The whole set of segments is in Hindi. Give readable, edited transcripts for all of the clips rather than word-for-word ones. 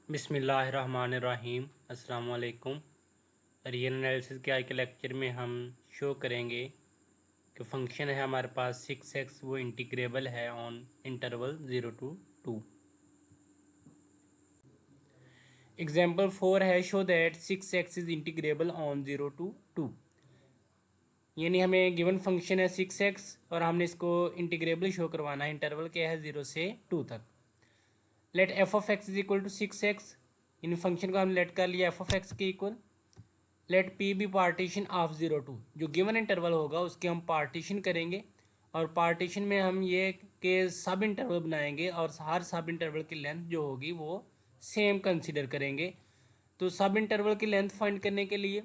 बिस्मिल्लाहिर्रहमानिर्रहीम। अस्सलाम वालेकुम। रियल एनालिसिस के आज के लेक्चर में हम शो करेंगे कि फंक्शन है हमारे पास 6x, वो इंटीग्रेबल है ऑन इंटरवल 0 to 2। एग्जाम्पल 4 है, show that 6x is integrable on 0 to 2। यानी हमें गिवन फंक्शन है 6x और हमने इसको इंटीग्रेबल शो करवाना है। इंटरवल क्या है 0 से 2 तक। Let F of X is equal to 6x। इन फंक्शन को हमने लेट कर लिया एफ ऑफ एक्स के equal. Let P B partition of 0 to, जो गिवन इंटरवल होगा उसके हम पार्टीशन करेंगे और पार्टीशन में हम ये के सब इंटरवल बनाएंगे और हर सब इंटरवल की लेंथ जो होगी वो सेम कंसीडर करेंगे। तो सब इंटरवल की लेंथ फाइंड करने के लिए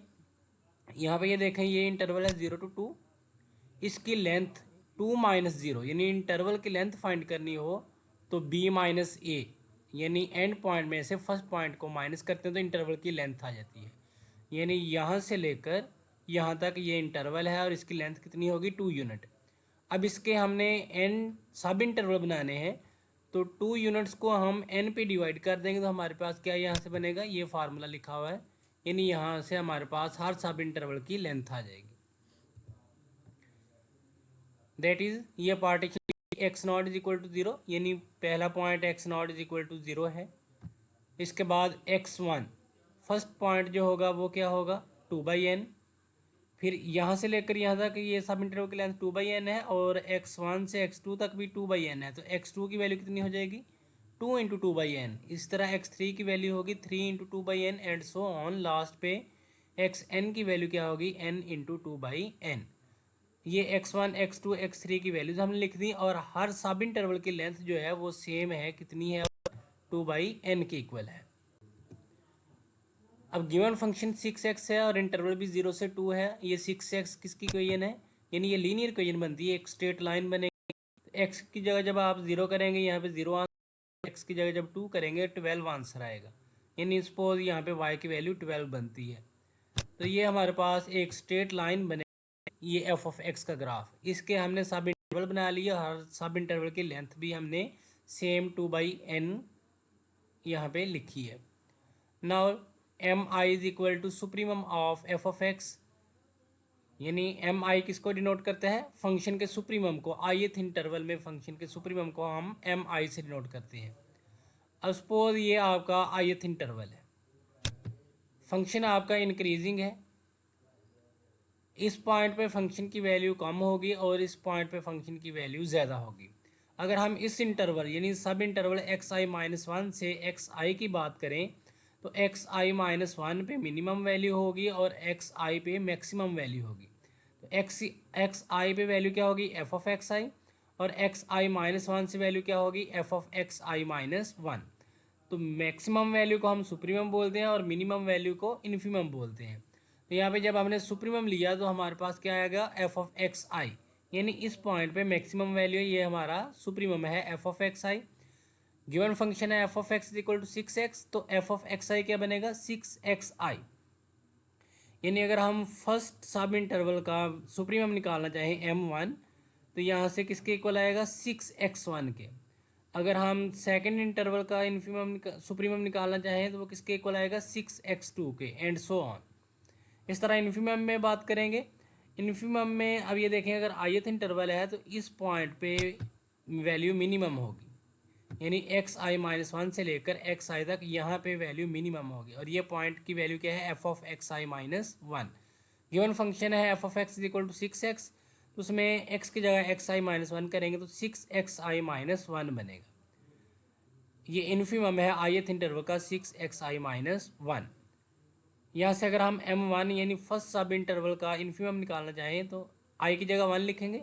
यहाँ पे ये देखें, ये इंटरवल है 0 to 2, इसकी लेंथ 2 - 0, यानी इंटरवल की लेंथ फाइंड करनी हो तो b - a, यानी एंड पॉइंट में से फर्स्ट पॉइंट को माइनस करते हैं तो इंटरवल की लेंथ आ जाती है। यानी यहाँ से लेकर यहाँ तक ये इंटरवल है और इसकी लेंथ कितनी होगी 2 यूनिट। अब इसके हमने n सब इंटरवल बनाने हैं तो 2 यूनिट्स को हम n पे डिवाइड कर देंगे तो हमारे पास क्या यहाँ से बनेगा, ये फार्मूला लिखा हुआ है। यानी यहाँ से हमारे पास हर सब इंटरवल की लेंथ आ जाएगी। दैट इज ये partition X not is equal to 0, यानी पहला point X not is equal to 0 है। इसके बाद x1 फर्स्ट पॉइंट जो होगा वो क्या होगा 2/n। फिर यहाँ से लेकर यहाँ तक ये सब इंटरवल की लेंथ 2/n है और x1 से x2 तक भी 2/n है। तो x2 की वैल्यू कितनी हो जाएगी 2 × 2/n। इस तरह x3 की वैल्यू होगी 3 × 2/n and so on. Last पे xn की वैल्यू क्या होगी n × 2/n। ये x1 x2 x3 की वैल्यूज हमने लिख दी और हर सब इंटरवल की लेंथ जो है वो सेम है, कितनी है 2/n के इक्वल है। अब गिवन फंक्शन 6x है और इंटरवल भी 0 से 2 है। ये 6x किसकी इक्वेशन है, यानी ये लीनियर इक्वेशन बनती है, एक स्ट्रेट लाइन बनेगी। x की जगह जब आप 0 करेंगे यहाँ पे 0 आंसर, x की जगह जब 2 करेंगे 12 आंसर आएगा। यानी सपोज यहाँ पे y की वैल्यू 12 बनती है। तो ये हमारे पास एक स्ट्रेट लाइन बने, ये एफ ऑफ एक्स का ग्राफ। इसके हमने सब इंटरवल बना लिया, हर सब इंटरवल की लेंथ भी हमने सेम 2/n यहाँ पे लिखी है। Now M I is equal to supremum of F of X, यानी एम आई किसको डिनोट करते हैं, फंक्शन के सुप्रीमम को। ith इंटरवल में फंक्शन के सुप्रीमम को हम एम आई से डिनोट करते हैं। अब सपोज ये आपका ith इंटरवल है, फंक्शन आपका इंक्रीजिंग है। इस पॉइंट पे फंक्शन की वैल्यू कम होगी और इस पॉइंट पे फंक्शन की वैल्यू ज़्यादा होगी। अगर हम इस इंटरवल यानी सब इंटरवल xi-1 से xi की बात करें तो xi-1 पे मिनिमम वैल्यू होगी और xi पे मैक्सिमम वैल्यू होगी। तो xi पे वैल्यू क्या होगी f ऑफ xi और xi-1 से वैल्यू क्या होगी f ऑफ xi-1। तो मैक्सिमम वैल्यू को हम सुप्रीमम बोलते हैं और मिनिमम वैल्यू को इन्फीमम बोलते हैं। तो यहाँ पे जब हमने सुप्रीमम लिया तो हमारे पास क्या आएगा एफ ऑफ एक्स आई, यानी इस पॉइंट पे मैक्सिमम वैल्यू ये हमारा सुप्रीमम है F of X I. Given function है F of X is equal to 6x, तो एफ ऑफ एक्स आई क्या बनेगा 6xi। यानी अगर हम फर्स्ट सब इंटरवल का सुप्रीमम निकालना चाहें m1 तो यहाँ से किसके इक्वल आएगा 6x1 के। अगर हम सेकंड इंटरवल का इन्फीमम सुप्रीमम निकालना चाहें तो वो किसके इक्वल आएगा 6x2 के, एंड सो ऑन। इस तरह इन्फीमम में बात करेंगे। इन्फीमम में अब ये देखें, अगर ith इंटरवल है तो इस पॉइंट पे वैल्यू मिनिमम होगी, यानी xi-1 से लेकर xi तक यहाँ पे वैल्यू मिनिमम होगी और ये पॉइंट की वैल्यू क्या है f of xi-1। Given function है f of x is equal to 6x, तो उसमें x की जगह xi-1 करेंगे तो 6xi-1 बनेगा। ये इन्फीमम है ith इंटरवल का 6xi-1। यहाँ से अगर हम m1 यानी फर्स्ट सब इंटरवल का इन्फीमम निकालना चाहें तो i की जगह 1 लिखेंगे,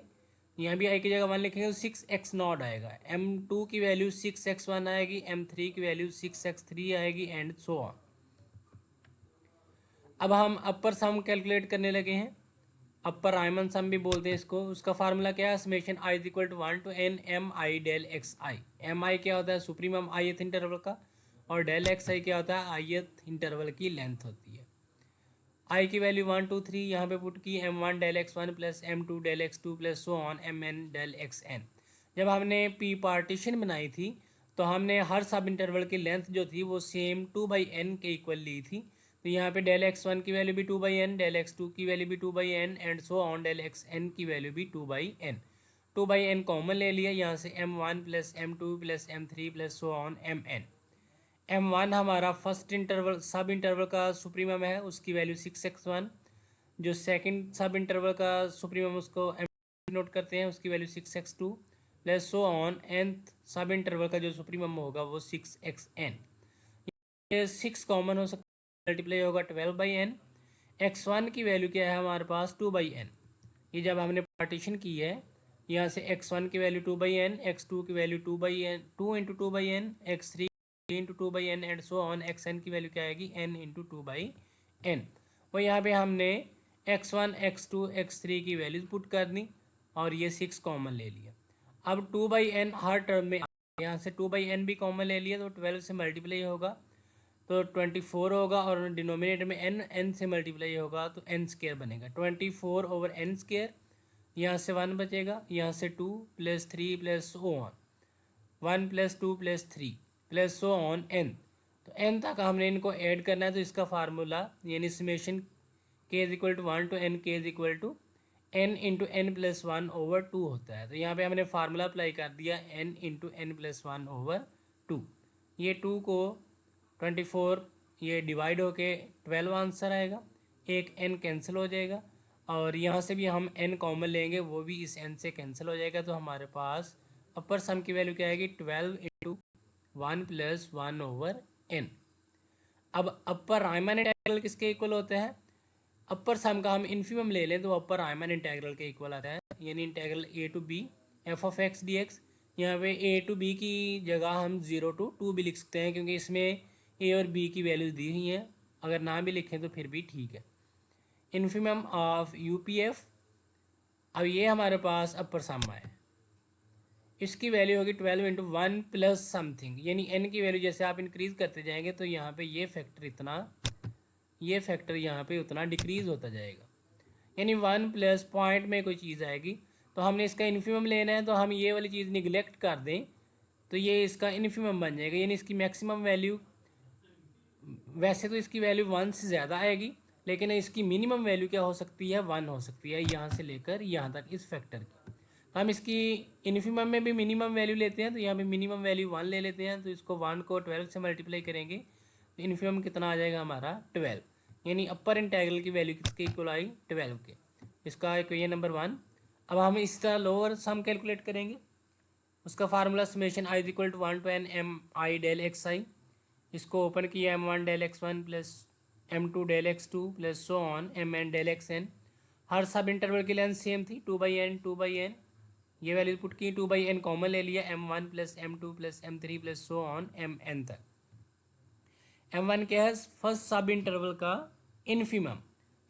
यहाँ भी i की जगह 1 लिखेंगे तो 6x0 आएगा। m2 की वैल्यू 6x1 आएगी, m3 की वैल्यू 6x3 आएगी एंड सो ऑन। अब हम अपर सम कैलकुलेट करने लगे हैं, अपर रायमन सम भी बोलते हैं इसको। उसका फार्मूला क्या है, summation i is equal to 1 to n mi del xi। mi क्या होता है सुप्रीमम ith इंटरवल का और del xi क्या होता है ith इंटरवल की लेंथ होती है। i की वैल्यू 1 2 3 यहाँ पे पुट की m1 del x1 plus m2 del x2 plus so on mn del xn। जब हमने p पार्टीशन बनाई थी तो हमने हर सब इंटरवल की लेंथ जो थी वो सेम 2/n के इक्वल ली थी। तो यहाँ पे डेल x1 की वैल्यू भी 2/n, डेल x2 की वैल्यू भी 2/n and so on del xn की वैल्यू भी 2/n। 2/n कॉमन ले लिया, यहाँ से m1 plus m2 plus m3 plus so on mn। m1 हमारा फर्स्ट इंटरवल सब इंटरवल का सुप्रीमम है, उसकी वैल्यू 6x1। जो सेकंड सब इंटरवल का सुप्रीमम उसको नोट करते हैं, उसकी value 6x2 plus so on nth सब इंटरवल का जो सुप्रीमम होगा वो 6xn। ये 6 कॉमन हो सकता है, मल्टीप्लाई होगा 12/n। x1 की वैल्यू क्या है हमारे पास 2/n। ये जब हमने पार्टीशन की है, यहाँ से x1 की वैल्यू 2/n, x2 की value 2/n, 2 into 2/n, x3 into 2/n and so on xn की वैल्यू क्या आएगी n इंटू 2/n। और यहाँ पे हमने x1 x2 x3 की वैल्यूज पुट कर दी और ये 6 कॉमन ले लिया। अब 2/n हर टर्म में, यहाँ से 2/n भी कॉमन ले लिया तो 12 से मल्टीप्लाई होगा तो 24 होगा और डिनोमिनेटर में n से मल्टीप्लाई होगा तो n स्क्वायर बनेगा 24 ओवर n स्क्वायर। यहाँ से 1 बचेगा, यहाँ से 2 plus 3 plus so on 1 plus 2 plus 3 plus so on n। तो n तक हमने इनको ऐड करना है, तो इसका फार्मूला यानी summation k is equal to 1 to n k is equal to n into n plus 1 over 2 होता है। तो यहाँ पे हमने फार्मूला अप्लाई कर दिया n into n plus 1 over 2। ये 2 को 24 ये डिवाइड होके 12 आंसर आएगा, एक n कैंसिल हो जाएगा और यहाँ से भी हम n कॉमन लेंगे, वो भी इस n से कैंसिल हो जाएगा। तो हमारे पास अपर सम की वैल्यू क्या आएगी 12 इंटू 1 प्लस 1 ओवर n। अब अपर रायमन इंटीग्रल किसके इक्वल होते हैं? अपर सम का हम इन्फिमम ले लें तो अपर रायमन इंटीग्रल के इक्वल आता है, यानी integral a to b f of x dx। यहाँ पे a टू b की जगह हम 0 टू 2 भी लिख सकते हैं, क्योंकि इसमें a और b की वैल्यूज दी हुई हैं, अगर ना भी लिखें तो फिर भी ठीक है। इन्फिमम ऑफ UPF, अब ये हमारे पास अपर सम है, इसकी वैल्यू होगी 12 इंटू 1 प्लस समथिंग, यानी n की वैल्यू जैसे आप इंक्रीज करते जाएंगे तो यहाँ पे ये फैक्टर यहाँ पे उतना डिक्रीज होता जाएगा, यानी 1 प्लस पॉइंट में कोई चीज़ आएगी। तो हमने इसका इन्फिमम लेना है, तो हम ये वाली चीज़ निगलेक्ट कर दें तो ये इसका इन्फिमम बन जाएगा, यानी इसकी मैक्सिमम वैल्यू, वैसे तो इसकी वैल्यू 1 से ज़्यादा आएगी, लेकिन इसकी मिनिमम वैल्यू क्या हो सकती है 1 हो सकती है, यहाँ से लेकर यहाँ तक इस फैक्टर की। तो हम इसकी इन्फिमम में भी मिनिमम वैल्यू लेते हैं, तो यहाँ पे मिनिमम वैल्यू 1 ले लेते हैं, तो इसको 1 को 12 से मल्टीप्लाई करेंगे तो इन्फिमम कितना आ जाएगा हमारा 12, यानी अपर इंटीग्रल की वैल्यू किसके इक्वल आई 12 के। इसका इक्वेशन नंबर 1। अब हम इसका लोअर सम कैलकुलेट करेंगे, उसका formula summation i is equal to 1 to n mi del X I. इसको ओपन किया m1 del x1 plus m2 del x2 plus so on mn del xn। हर सब इंटरवल की लेंथ सेम थी 2/n, ये वैल्यू पुट की, 2/n कॉमन ले लिया, m1 plus m2 plus m3 plus so on mn तक। m1 क्या है? फर्स्ट सब इंटरवल का इन्फिमम।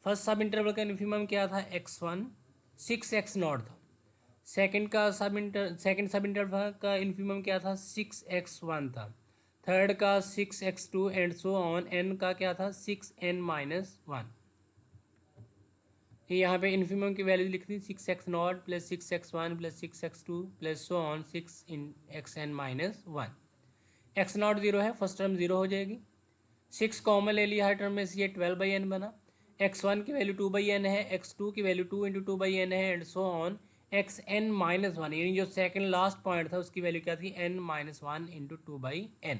फर्स्ट सब इंटरवल का इन्फिमम क्या था? x1 6x0 था। सेकंड सब इंटरवल का इन्फिमम क्या था? 6x1 था। थर्ड का 6x2 and so on, n का क्या था? 6n-1। यहाँ पे इन्फिमम की वैल्यू लिख दी 6x0 plus 6x1 plus 6x2 plus so on 6xn-1। x0 0 है, फर्स्ट टर्म 0 हो जाएगी। 6 कॉमन ले लिया हर टर्म में से, ये 12/n बना। x1 की वैल्यू 2/n है, x2 की वैल्यू 2 इंटू 2/n है एंड सो ऑन xn-1, यानी जो सेकंड लास्ट पॉइंट था उसकी वैल्यू क्या थी? n-1 into 2/n।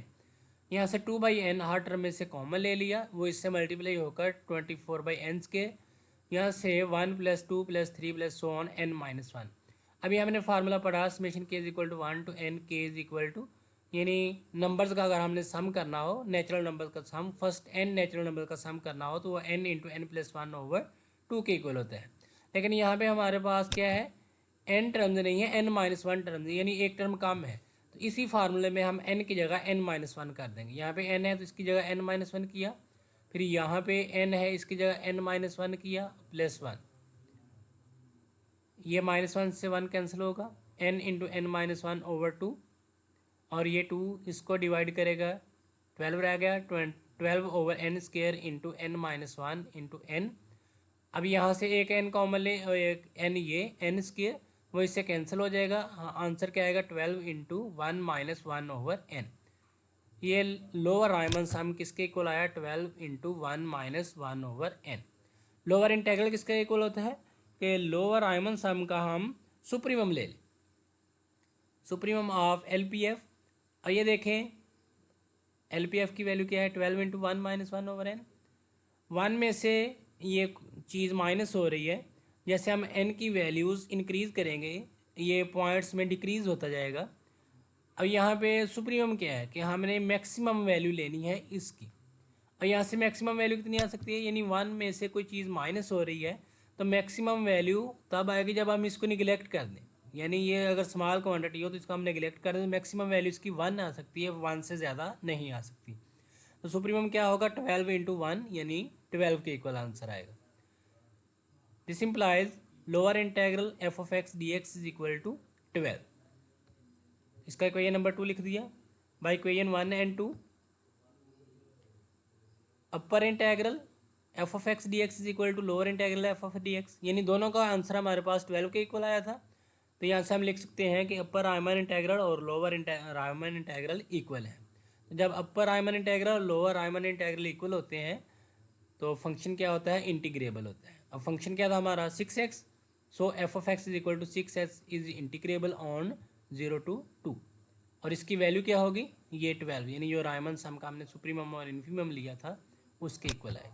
यहाँ से 2/n हर टर्म में से कॉमन ले लिया, वो इससे मल्टीप्लाई होकर 24/n के, यहाँ से 1 plus 2 plus 3 plus so on n-1। अभी हमने फार्मूला पढ़ा summation k is equal to 1 to n k is equal to, यानी नंबर्स का अगर हमने सम करना हो, नेचुरल नंबर का sum, first n natural number का सम करना हो तो वो n into n plus 1 over 2 के इक्वल होता है। लेकिन यहाँ पे हमारे पास क्या है? n टर्म्स नहीं है, n-1 टर्म्स, यानी एक टर्म कम है। तो इसी फार्मूले में हम n की जगह n-1 कर देंगे। यहाँ पे n है तो इसकी जगह n-1 किया, फिर यहाँ पे n है इसकी जगह n-1 किया प्लस 1, ये -1 से 1 कैंसिल होगा, n इंटू n-1 ओवर 2, और ये 2 इसको डिवाइड करेगा 12 रह गया, 12 over n square into n-1 into n। अब यहाँ से एक n कॉमन ले और एक n ये n स्क्वायर, वो इससे कैंसिल हो जाएगा। आंसर क्या आएगा 12 इंटू 1 - 1/n। ये लोअर रायमन सम किसके इक्वल आया 12 इंटू 1 - 1/n। लोअर इंटेग्रल किसके इक्वल होता है कि लोअर रायमन सम का हम सुप्रीमम ले लें, सुप्रीमम ऑफ LPF। और ये देखें LPF की वैल्यू क्या है 12 इंटू 1 - 1/n। 1 में से ये चीज़ माइनस हो रही है, जैसे हम n की वैल्यूज़ इंक्रीज़ करेंगे ये पॉइंट्स में डिक्रीज़ होता जाएगा। अब यहाँ पे सुप्रीमम क्या है कि हमने मैक्सिमम वैल्यू लेनी है इसकी, और यहाँ से मैक्सिमम वैल्यू कितनी आ सकती है, यानी 1 में से कोई चीज़ माइनस हो रही है तो मैक्सिमम वैल्यू तब आएगी जब हम इसको निगलेक्ट कर दें। यानी ये अगर स्मॉल क्वांटिटी हो तो इसको हम नेगलेक्ट कर दें तो मैक्सिमम वैल्यू इसकी 1 आ सकती है, 1 से ज़्यादा नहीं आ सकती। तो सुप्रीमम क्या होगा 12 इंटू 1 यानी 12 के इक्वल आंसर आएगा। This implies lower integral f(x) dx is equal to 12। इसका इक्वेशन नंबर 2 लिख दिया। By equation 1 and 2 upper integral f(x) dx is equal to lower integral f dx, यानी दोनों का आंसर हमारे पास 12 के इक्वल आया था। तो यहाँ से हम लिख सकते हैं कि अपर रायमन इंटेग्रल और लोअर रायमन इंटेग्रल इक्वल है। तो जब अपर रायमन इंटेग्रल और लोअर रायमन इंटेग्रल इक्वल होते हैं तो फंक्शन क्या होता है इंटीग्रेबल होता है। अब फंक्शन क्या था हमारा 6x, so f(x) is equal to 6x is integrable on 0 to 2। और इसकी वैल्यू क्या होगी ये 12, यानी जो रायमन सम का हमने सुप्रीमम और इन्फीमम लिया था उसके इक्वल आए।